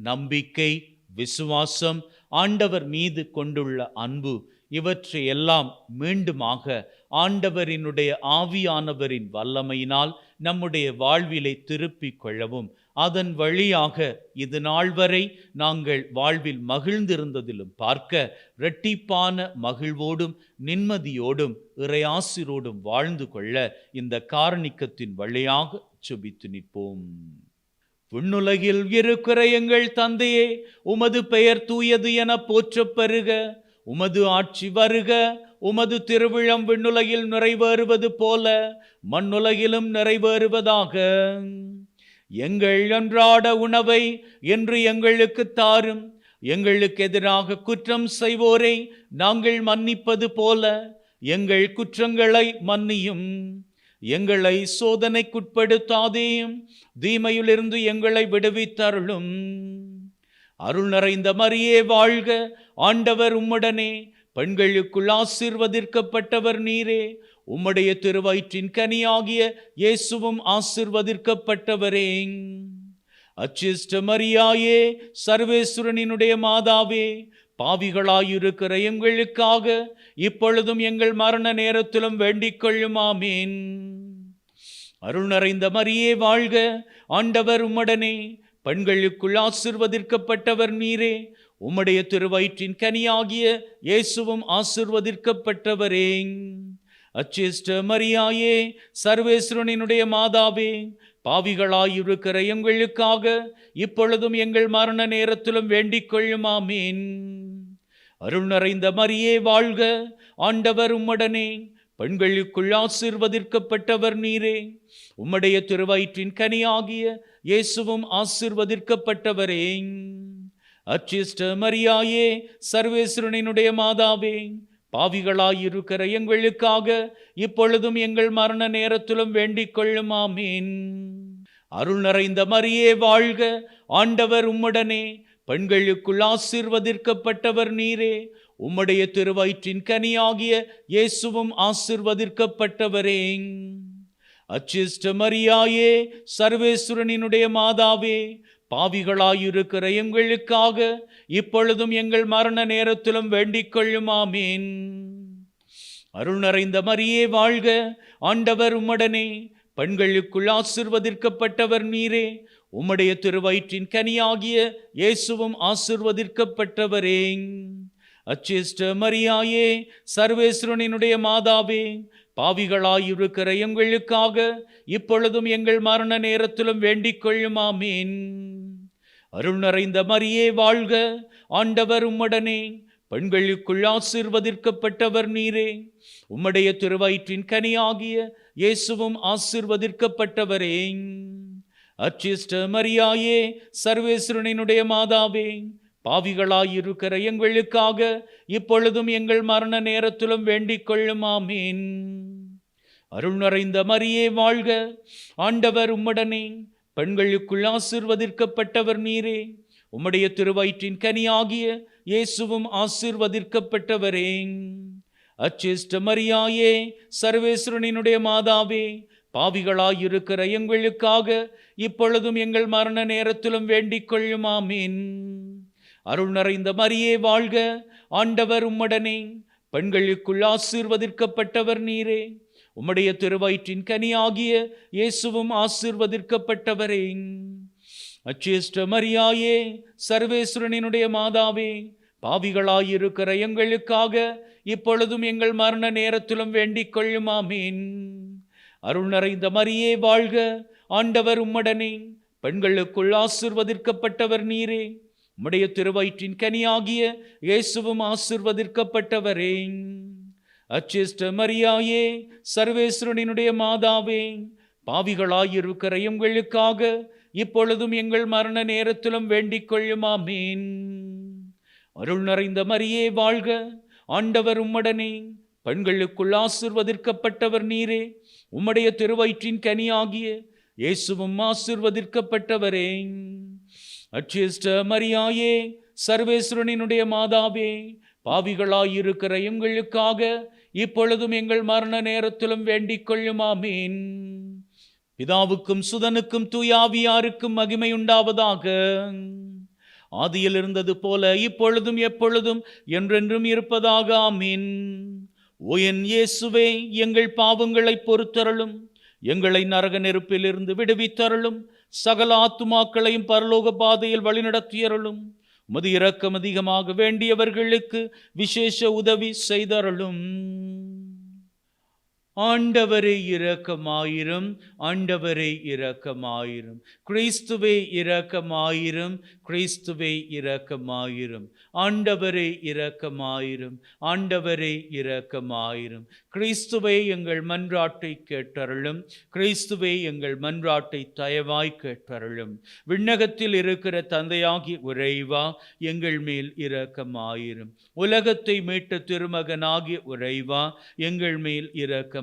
நம்பிக்கை, விசுவாசம், ஆண்டவர் மீது கொண்டுள்ள அன்பு, இவற்றையெல்லாம் மீண்டுமாக ஆண்டவரினுடைய ஆவியானவரின் வல்லமையினால் நம்முடைய வாழ்விலை திருப்பிக் கொள்ளவும், அதன் வழியாக இது நாள் வரை நாங்கள் வாழ்வில் மகிழ்ந்திருந்ததிலும் பார்க்க இரட்டிப்பான மகிழ்வோடும் நிம்மதியோடும் இறையாசிரோடும் வாழ்ந்து கொள்ள இந்த காரணிக்கத்தின் வழியாக செபித்து நிற்போம். விண்ணுலகில் இருக்கிற எங்கள் தந்தையே, உமது பெயர் தூயது என போற்றப் பெறுக. உமது ஆட்சி வருக. உமது திருவிழம் விண்ணுலகில் நிறைவேறுவது போல மண்ணுலகிலும் நிறைவேறுவதாக. எங்கள் அன்றாட உணவை இன்று எங்களுக்கு தாரும். எங்களுக்கு எதிராக குற்றம் செய்வோரை நாங்கள் மன்னிப்பது போல எங்கள் குற்றங்களை மன்னியும். எங்களை சோதனைக்குட்படுத்தாதேயும், தீமையிலிருந்து எங்களை விடுவித்தருளும். அருள் நிறைந்த மரியே வாழ்க. ஆண்டவர் உம்முடனே. பெண்களுக்குள் ஆசீர்வதிக்கப்பட்டவர் நீரே. உம்முடைய திருவயிற்றின் கனியாகிய இயேசுவும் ஆசீர்வதிக்கப்பட்டவரே. அச்சிஷ்ட மரியாயே, சர்வேஸ்வரனினுடைய மாதாவே, பாவிகளாயிருக்கிற எங்களுக்காக இப்பொழுதும் எங்கள் மரண நேரத்திலும் வேண்டிக் கொள்ளும். ஆமீன். அருள் நிறைந்த மரியே வாழ்க. ஆண்டவர் உம்முடனே. பெண்களுக்குள் ஆசீர்வதிக்கப்பட்டவர் நீரே. உம்முடைய திருவயிற்றின் கனியாகிய இயேசுவும் ஆசீர்வதிக்கப்பட்டவரே. அச்சிஷ்ட மரியாயே, சர்வேஸ்வரனினுடைய மாதாவே, பாவிகளாயிருக்கிற எங்களுக்காக இப்பொழுதும் எங்கள் மரண நேரத்திலும் வேண்டிக் கொள்ளும். ஆமீன். அருள் நிறைந்த மரியே வாழ்க. ஆண்டவர் உம்முடனே. பெண்களுக்குள் ஆசீர்வதிக்கப்பட்டவர் நீரே. உம்முடைய திருவயிற்றின் கனியாகிய இயேசுவும் ஆசீர்வதிக்கப்பட்டவரே. அச்சிஷ்ட மரியாயே, சர்வேஸ்வரனினுடைய மாதாவே, பாவிகளாயிருக்கிற எங்களுக்காக இப்பொழுதும் எங்கள் மரண நேரத்திலும் வேண்டிக் கொள்ளும். ஆமீன். அருள் நிறைந்த மரியே வாழ்க. ஆண்டவர் உம்முடனே. பெண்களுக்குள் ஆசீர்வதிக்கப்பட்டவர் நீரே. உம்முடைய திருவயிற்றின் கனியாகிய இயேசுவும் ஆசீர்வதிக்கப்பட்டவரே. அச்சிஷ்ட மரியாயே, சர்வேஸ்வரனினுடைய மாதாவே, பாவிகளாயிருக்கிற எங்களுக்காக இப்பொழுதும் எங்கள் மரண நேரத்திலும் வேண்டிக் கொள்ளும். ஆமீன். அருள் நிறைந்த மரியே வாழ்க. ஆண்டவர் உம்முடனே. பெண்களுக்குள் ஆசீர்வதிக்கப்பட்டவர் நீரே. உம்முடைய திருவயிற்றின் கனியாகிய இயேசுவும் ஆசீர்வதிக்கப்பட்டவரே. அச்சிஷ்ட மரியாயே, சர்வேஸ்வரனினுடைய மாதாவே, பாவிகளாயிருக்கிற எங்களுக்காக இப்பொழுதும் எங்கள் மரண நேரத்திலும் வேண்டிக் கொள்ளும். ஆமீன். அருள் நிறைந்த மரியே வாழ்க. ஆண்டவர் உம்முடனே. பெண்களுக்குள் ஆசீர்வதிக்கப்பட்டவர் நீரே. உம்முடைய திருவயிற்றின் கனியாகிய இயேசுவும் ஆசீர்வதிக்கப்பட்டவரே. அச்சிஷ்ட மரியாயே, சர்வேஸ்வரனினுடைய மாதாவே, பாவிகளாயிருக்கிற எங்களுக்காக இப்பொழுதும் எங்கள் மரண நேரத்திலும் வேண்டிக் கொள்ளும். ஆமீன். அருள் நிறைந்த மரியே வாழ்க. ஆண்டவர் உம்முடனே. பெண்களுக்குள் ஆசீர்வதிக்கப்பட்டவர் நீரே. உம்முடைய திருவயிற்றின் கனியாகிய இயேசுவும் ஆசீர்வதிக்கப்பட்டவரே. அச்சிஷ்ட மரியாயே, சர்வேஸ்வரனினுடைய மாதாவே, பாவிகளாயிருக்கிற எங்களுக்காக இப்பொழுதும் எங்கள் மரண நேரத்திலும் வேண்டிக் கொள்ளும். ஆமீன். அருள் நிறைந்த மரியே வாழ்க. ஆண்டவர் உம்முடனே. பெண்களுக்குள் ஆசீர்வதிக்கப்பட்டவர் நீரே. உம்முடைய திருவயிற்றின் கனியாகிய இயேசுவும் ஆசீர்வதிக்கப்பட்டவரே. அச்சிஷ்ட மரியாயே, சர்வேஸ்வரனினுடைய மாதாவே, பாவிகளாயிருக்கிற எங்களுக்காக இப்பொழுதும் எங்கள் மரண நேரத்திலும் வேண்டிக் கொள்ளும். ஆமீன். அருள் நிறைந்த மரியே வாழ்க. ஆண்டவர் உம்முடனே. பெண்களுக்குள் ஆசீர்வதிக்கப்பட்டவர் நீரே. உம்முடைய திருவயிற்றின் கனியாகிய இயேசுவும் ஆசீர்வதிக்கப்பட்டவரே. அச்சிஷ்ட மரியாயே, சர்வேஸ்வரனினுடைய மாதாவே, பாவிகளாயிருக்கிற எங்களுக்காக இப்பொழுதும் எங்கள் மரண நேரத்திலும் வேண்டிக் கொள்ளும். ஆமீன். அருள் நிறைந்த மரியே வாழ்க. ஆண்டவர் உம்முடனே. பெண்களுக்குள் ஆசீர்வதிக்கப்பட்டவர் நீரே. உம்முடைய திருவயிற்றின் கனியாகிய இயேசுவும் ஆசீர்வதிக்கப்பட்டவரே. அச்சிஷ்ட மரியாயே, சர்வேஸ்வரனினுடைய மாதாவே, பாவிகளாயிருக்கிற எங்களுக்காக இப்பொழுதும் எங்கள் மரண நேரத்திலும் வேண்டிக் கொள்ளும். ஆமீன். பிதாவுக்கும் சுதனுக்கும் தூயாவியாருக்கும் மகிமை உண்டாவதாக. ஆதியில் இருந்தது போல இப்பொழுதும் எப்பொழுதும் என்றென்றும் இருப்பதாக. ஆமீன். ஓ என் இயேசுவே, எங்கள் பாவங்களை பொறுத்தருளும். எங்களை நரக நெருப்பிலிருந்து விடுவித்தருளும். சகல ஆத்துமாக்களையும் பரலோக பாதையில் வழிநடத்தியருளும். உமது இரக்கம் அதிகமாக வேண்டியவர்களுக்கு விசேஷ உதவி செய்தருளும். ஆண்டவரே இரக்கமாயிரும். ஆண்டவரே இரக்கமாயிரும். கிறிஸ்துவே இரக்கமாயிரும். கிறிஸ்துவே இரக்கமாயிரும். ஆண்டவரே இரக்கமாயிரும். ஆண்டவரே இரக்கமாயிரும். கிறிஸ்துவே எங்கள் மன்றாட்டை கேட்டருளும். கிறிஸ்துவே எங்கள் மன்றாட்டை தயவாய் கேட்டருளும். விண்ணகத்தில் இருக்கிற தந்தையாகிய இறைவா, எங்கள் மேல் இரக்கமாயிரும். உலகத்தை மீட்ட திருமகனாகிய இறைவா, எங்கள் மேல் இரக்கமாயிரும்.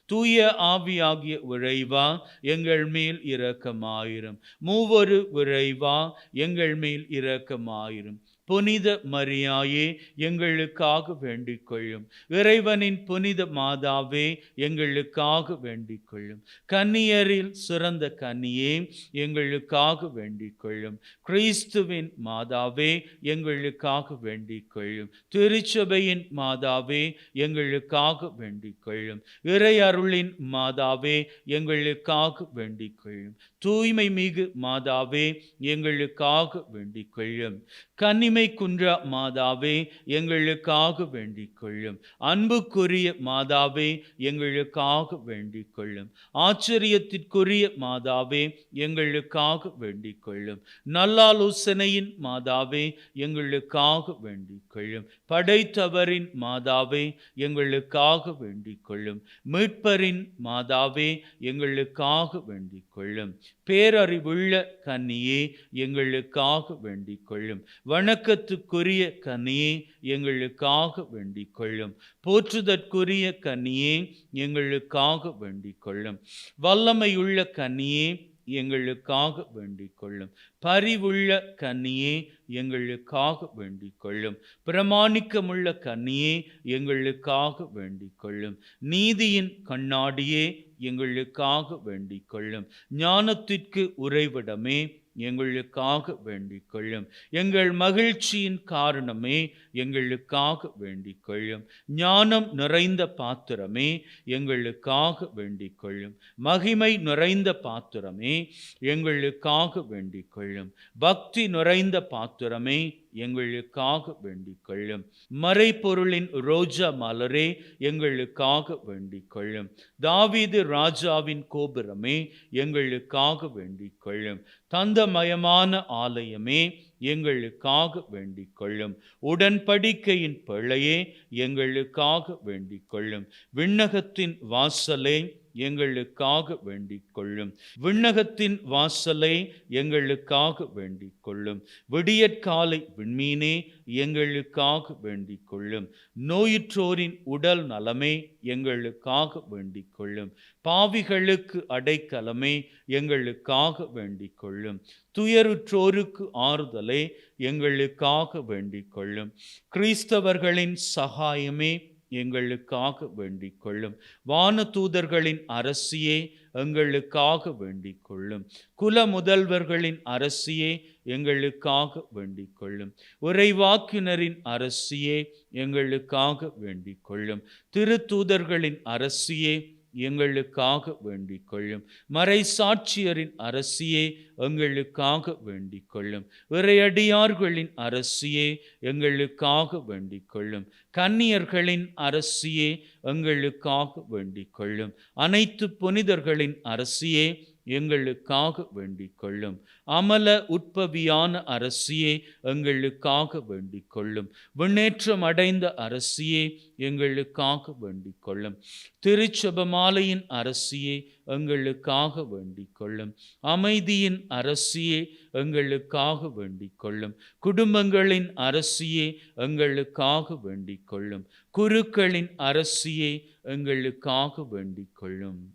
தூய ஆவியாகிய இறைவா, எங்கள் மேல் இரக்கமாயிரும். மூவொரு இறைவா, எங்கள் மேல் இரக்கமாயிரும். புனித மரியாயே, எங்களுக்காக வேண்டிக் கொள்ளும். இறைவனின் புனித மாதாவே, எங்களுக்காக வேண்டிக் கொள்ளும். கன்னியரில் சிறந்த கன்னியே, எங்களுக்காக வேண்டிக் கொள்ளும். கிறிஸ்துவின் மாதாவே, எங்களுக்காக வேண்டிக் கொள்ளும். திருச்சபையின் மாதாவே, எங்களுக்காக வேண்டிக் கொள்ளும். இறை அருளின் மாதாவே, எங்களுக்காக வேண்டிக் கொள்ளும். தூய்மை மிகு மாதாவே, எங்களுக்காக வேண்டிக் கொள்ளும். கன்னிமை குன்றா மாதாவே, எங்களுக்காக வேண்டிக் கொள்ளும். அன்புக்குரிய மாதாவே, எங்களுக்காக வேண்டிக் கொள்ளும். ஆச்சரியத்திற்குரிய மாதாவே, எங்களுக்காக வேண்டிக் கொள்ளும். நல்லாலோசனையின் மாதாவே, எங்களுக்காக வேண்டிக் கொள்ளும். படைத்தவரின் மாதாவே, எங்களுக்காக வேண்டிக் கொள்ளும். மீட்பரின் மாதாவே, எங்களுக்காக வேண்டிக் கொள்ளும். பேரறிவுள்ள கன்னியே, எங்களுக்காக வேண்டிக் கொள்ளும். வணக்கத்துக்குரிய கன்னியே, எங்களுக்காக வேண்டிக் கொள்ளும். போற்றுதற்குரிய கன்னியே, எங்களுக்காக வேண்டிக் கொள்ளும். வல்லமையுள்ள கன்னியே, எங்களுக்காக வேண்டிக் கொள்ளும். பரிவுள்ள கன்னியே, எங்களுக்காக வேண்டிக் கொள்ளும். பிரமாணிக்கமுள்ள கன்னியே, எங்களுக்காக வேண்டிக் கொள்ளும். நீதியின் கண்ணாடியே, எங்களுக்காக வேண்டிக் கொள்ளும். ஞானத்திற்கு உறைவிடமே, எங்களுக்காக வேண்டிக் கொள்ளும். எங்கள் மகிழ்ச்சியின் காரணமே, எங்களுக்காக வேண்டிக் கொள்ளும். ஞானம் நிறைந்த பாத்திரமே, எங்களுக்காக வேண்டிக் கொள்ளும். மகிமை நிறைந்த பாத்திரமே, எங்களுக்காக வேண்டிக் கொள்ளும். பக்தி நிறைந்த பாத்திரமே, எங்களுக்காக வேண்டிக் கொள்ளும். மறைபொருளின் ரோஜா மலரே, எங்களுக்காக வேண்டிக் கொள்ளும். தாவீது ராஜாவின் கோபுரமே, எங்களுக்காக வேண்டிக் கொள்ளும். தந்தமயமான ஆலயமே, எங்களுக்காக வேண்டிக் கொள்ளும். உடன்படிக்கையின் பிள்ளையே, எங்களுக்காக வேண்டிக் கொள்ளும். விண்ணகத்தின் வாசலே, எங்களுக்காக வேண்டிக் கொள்ளும். விண்ணகத்தின் வாசலை எங்களுக்காக வேண்டிக் கொள்ளும். விடியற்காலை விண்மீனே, எங்களுக்காக வேண்டிக் கொள்ளும். நோயுற்றோரின் உடல் நலமே, எங்களுக்காக வேண்டிக் கொள்ளும். பாவிகளுக்கு அடைக்கலமே, எங்களுக்காக வேண்டிக் கொள்ளும். துயருற்றோருக்கு ஆறுதலே, எங்களுக்காக வேண்டிக் கொள்ளும். கிறிஸ்தவர்களின் சகாயமே, எங்களுக்காக வேண்டிக் கொள்ளும். வானதூதர்களின் அரசியே, எங்களுக்காக வேண்டிக் கொள்ளும். குல முதல்வர்களின் அரசியே, எங்களுக்காக வேண்டிக் கொள்ளும். உரைவாக்கினரின் அரசியே, எங்களுக்காக வேண்டிக் கொள்ளும். திருத்தூதர்களின் அரசியே, எங்களுக்காக வேண்டிக் கொள்ளும். மறைசாட்சியரின் அரசியே, எங்களுக்காக வேண்டிக் கொள்ளும். இறையடியார்களின் அரசியே, எங்களுக்காக வேண்டிக் கொள்ளும். கன்னியர்களின் அரசியே, எங்களுக்காக வேண்டிக் கொள்ளும். அனைத்து புனிதர்களின் அரசியே, எங்களுக்காக வேண்டிக் கொள்ளும். அமல உட்பவியான அரசியே, எங்களுக்காக வேண்டிக் கொள்ளும். விண்ணேற்றம் அடைந்த அரசியே, எங்களுக்காக வேண்டிக் கொள்ளும். திருச்செபமாலையின் அரசியே, எங்களுக்காக வேண்டிக் கொள்ளும். அமைதியின் அரசியே, எங்களுக்காக வேண்டிக் கொள்ளும். குடும்பங்களின் அரசியே, எங்களுக்காக வேண்டிக் கொள்ளும். குருக்களின் அரசியே, எங்களுக்காக வேண்டிக் கொள்ளும்.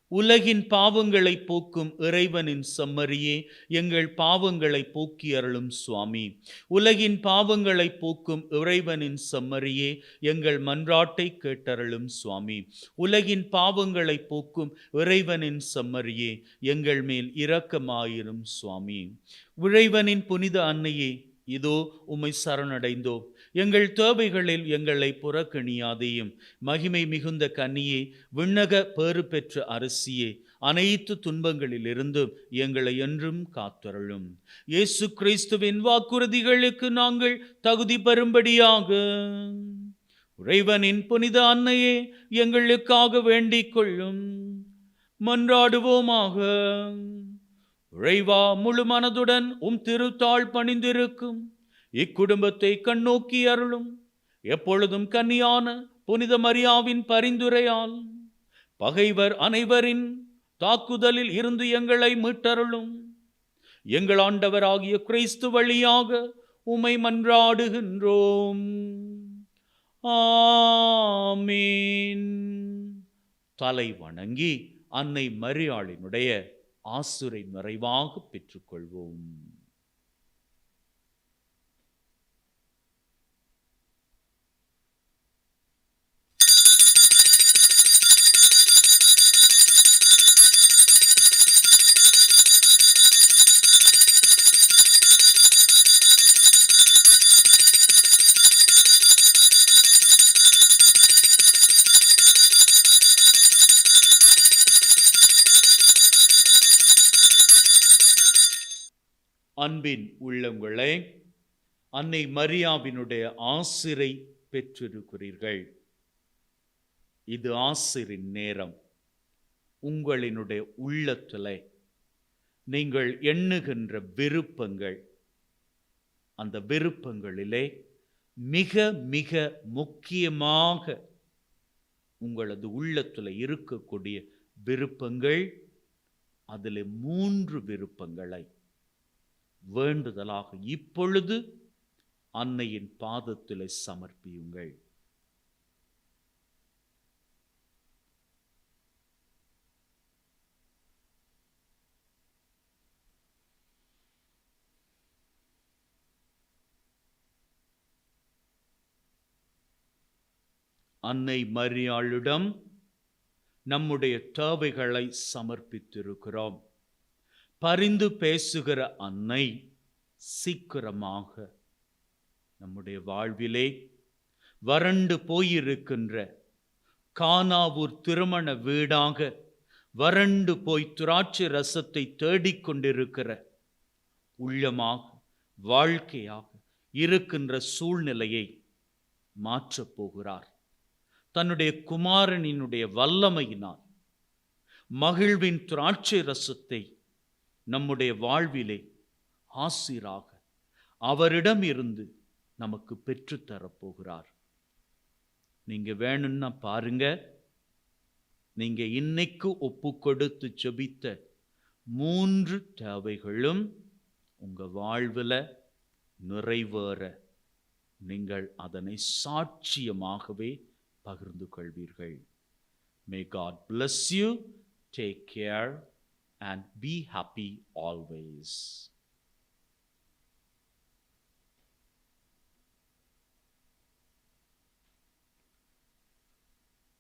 உலகின் பாவங்களை போக்கும் இறைவனின் செம்மறியே, எங்கள் பாவங்களை போக்கி அருளும் சுவாமி. உலகின் பாவங்களை போக்கும் இறைவனின் செம்மறியே, எங்கள் மன்றாட்டை கேட்டருளும் சுவாமி. உலகின் பாவங்களை போக்கும் இறைவனின் செம்மறியே, எங்கள் மேல் இரக்கமாயிரும் சுவாமி. இறைவனின் புனித அன்னையே, இதோ உம்மை சரணடைந்தோம். எங்கள் தேவைகளில் எங்களை புறக்கணியாதேயும். மகிமை மிகுந்த கன்னியே, விண்ணக பேறு பெற்ற அரசியே, அனைத்து துன்பங்களிலிருந்தும் எங்களை என்றும் காத்தருளும். இயேசு கிறிஸ்துவின் வாக்குறுதிகளுக்கு நாங்கள் தகுதி பெறும்படியாக இறைவனின் புனித அன்னையே, எங்களுக்காக வேண்டிக் கொள்ளும். மன்றாடுவோமாக. இறைவா, முழு மனதுடன் திருத்தாள் பணிந்திருக்கும் இக்குடும்பத்தை கண்ணோக்கி அருளும். எப்பொழுதும் கன்னியான புனித மரியாவின் பரிந்துரையால் பகைவர் அனைவரின் தாக்குதலில் இருந்து எங்களை மீட்டருளும். எங்கள் ஆண்டவராகிய கிறிஸ்து வழியாக உம்மை மன்றாடுகின்றோம். ஆமீன். தலை வணங்கி அன்னை மரியாளினுடைய ஆசுரை நிறைவாக பெற்றுக்கொள்வோம். அன்பின் உள்ளங்களே, அன்னை மரியாவினுடைய ஆசிரை பெற்றிருக்கிறீர்கள். இது ஆசிரின் நேரம். உங்களினுடைய உள்ளத்திலே நீங்கள் எண்ணுகின்ற விருப்பங்கள், அந்த விருப்பங்களிலே மிக மிக முக்கியமாக உங்களது உள்ளத்தில் இருக்கக்கூடிய விருப்பங்கள், அதில் 3 விருப்பங்களை வேண்டுதலாக இப்பொழுது அன்னையின் பாதத்தில் சமர்ப்பியுங்கள். அன்னை மரியாளிடம் நம்முடைய தேவைகளை சமர்ப்பித்திருக்கிறோம். பரிந்து பேசுகிற அன்னை சீக்கிரமாக நம்முடைய வாழ்விலே வறண்டு போயிருக்கின்ற கானாவூர் திருமண வீடாக வறண்டு போய் திராட்சை ரசத்தை தேடிக்கொண்டிருக்கிற உள்ளமாக வாழ்க்கையாக இருக்கின்ற சூழ்நிலையை மாற்றப் போகிறார். தன்னுடைய குமாரனினுடைய வல்லமையினால் மகிழ்வின் திராட்சை ரசத்தை நம்முடைய வாழ்விலே ஆசிராக அவரிடம் இருந்து நமக்கு பெற்றுத்தரப்போகிறார். நீங்க வேணும்னா பாருங்க, நீங்க இன்னைக்கு ஒப்பு கொடுத்து ஜெபித்த 3 தேவைகளும் உங்க வாழ்வில் நிறைவேற நீங்கள் அதனை சாட்சியமாகவே பகிர்ந்து கொள்வீர்கள். May God bless you. Take care and be happy always.